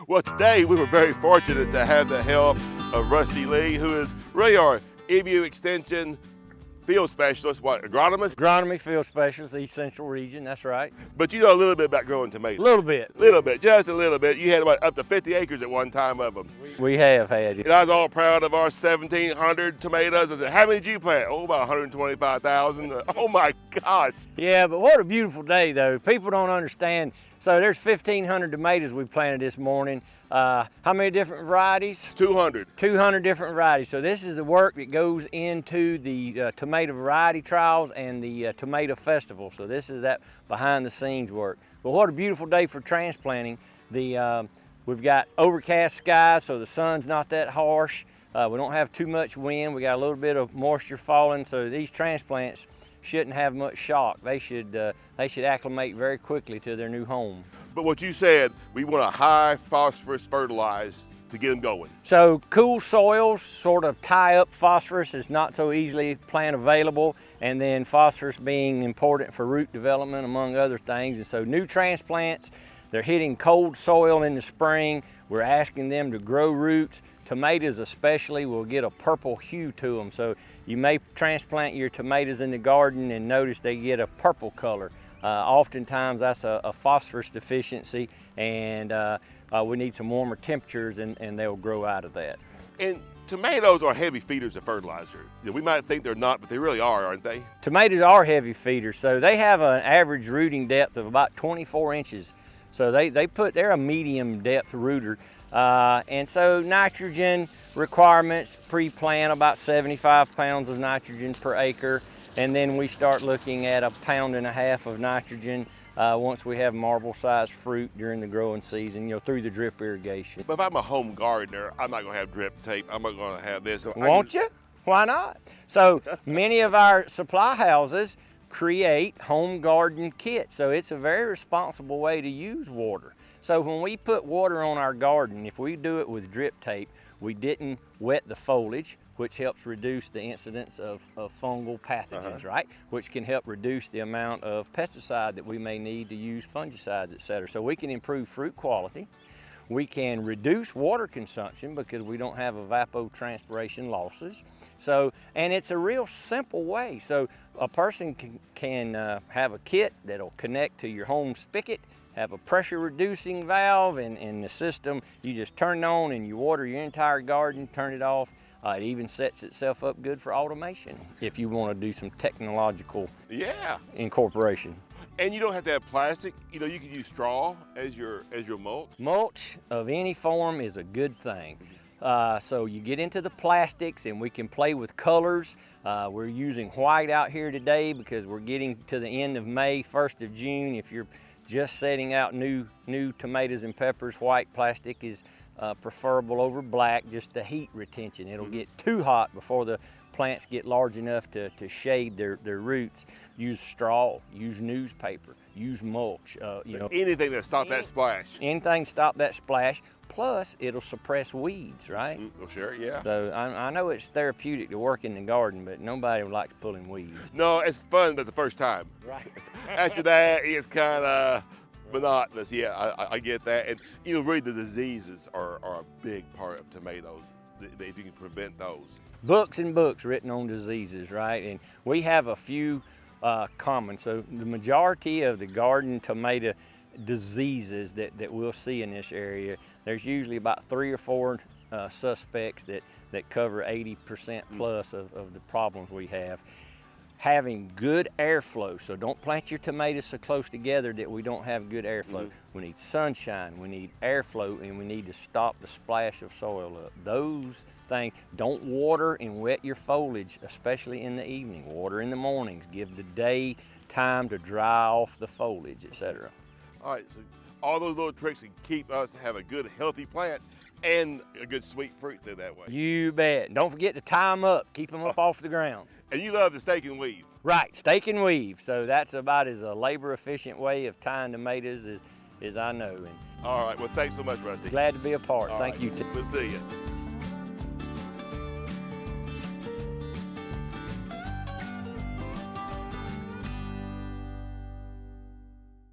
Well, today we were very fortunate to have the help of Rusty Lee, who is really our EBU Extension field specialist, agronomist? Agronomy field specialist, East Central region, that's right. But you know a little bit about growing tomatoes. A little bit. Little bit, just a little bit. You had up to 50 acres at one time of them. We have had it. And I was all proud of our 1,700 tomatoes. I said, how many did you plant? Oh, about 125,000. Oh my gosh. Yeah, but what a beautiful day though. People don't understand. So there's 1,500 tomatoes we planted this morning. How many different varieties? 200. 200 different varieties. So this is the work that goes into the tomato variety trials and the tomato festival. So this is that behind the scenes work. But what a beautiful day for transplanting. We've got overcast skies, so the sun's not that harsh. We don't have too much wind. We got a little bit of moisture falling, so these transplants shouldn't have much shock. They should acclimate very quickly to their new home. But what you said, we want a high phosphorus fertilizer to get them going. So cool soils sort of tie up phosphorus. It's not so easily plant available, and then phosphorus being important for root development among other things. And so new transplants, they're hitting cold soil in the spring. We're asking them to grow roots. Tomatoes especially will get a purple hue to them. So you may transplant your tomatoes in the garden and notice they get a purple color. Oftentimes that's a phosphorus deficiency, and we need some warmer temperatures and they'll grow out of that. And tomatoes are heavy feeders of fertilizer. We might think they're not, but they really are, aren't they? Tomatoes are heavy feeders, so they have an average rooting depth of about 24 inches. So they're a medium depth rooter. And so nitrogen requirements pre-plant about 75 pounds of nitrogen per acre. And then we start looking at 1.5 pounds of nitrogen once we have marble-sized fruit during the growing season, through the drip irrigation. But if I'm a home gardener, I'm not going to have drip tape. I'm not going to have this. Won't you? Why not? So many of our supply houses create home garden kits. So it's a very responsible way to use water. So when we put water on our garden, if we do it with drip tape, we didn't wet the foliage, which helps reduce the incidence of fungal pathogens, right? Which can help reduce the amount of pesticide that we may need to use, fungicides, et cetera. So we can improve fruit quality. We can reduce water consumption because we don't have evapotranspiration losses. So, and it's a real simple way. So a person can have a kit that'll connect to your home spigot, have a pressure reducing valve, and in the system, you just turn it on and you water your entire garden, turn it off. It even sets itself up good for automation if you want to do some technological incorporation. And you don't have to have plastic. You can use straw as your mulch. Mulch of any form is a good thing. So you get into the plastics and we can play with colors. We're using white out here today because we're getting to the end of May, 1st of June. If you're just setting out new tomatoes and peppers, white plastic is preferable over black, just the heat retention. It'll get too hot before the plants get large enough to shade their roots. Use straw, use newspaper, use mulch. Anything to stop that splash. Anything to stop that splash. Plus, it'll suppress weeds, right? Well, sure, yeah. So I know it's therapeutic to work in the garden, but nobody would like to pull in weeds. No, it's fun, but the first time. Right. After that, it's kind of monotonous. Yeah, I get that. And really the diseases are a big part of tomatoes, if you can prevent those. Books and books written on diseases, right? And we have a few common. So the majority of the garden tomato diseases that we'll see in this area, there's usually about 3 or 4 suspects that cover 80% plus of the problems we have. Having good airflow, so don't plant your tomatoes so close together that we don't have good airflow. We need sunshine, we need airflow, and we need to stop the splash of soil up. Those things, don't water and wet your foliage, especially in the evening. Water in the mornings, give the day time to dry off the foliage, etc. All right, so all those little tricks can keep us to have a good, healthy plant and a good sweet fruit through that way. You bet. Don't forget to tie them up, keep them up off the ground. And you love the stake and weave. Right, stake and weave. So that's about as a labor efficient way of tying tomatoes as I know. All right, well, thanks so much, Rusty. Glad to be a part. Thank you. We'll see you.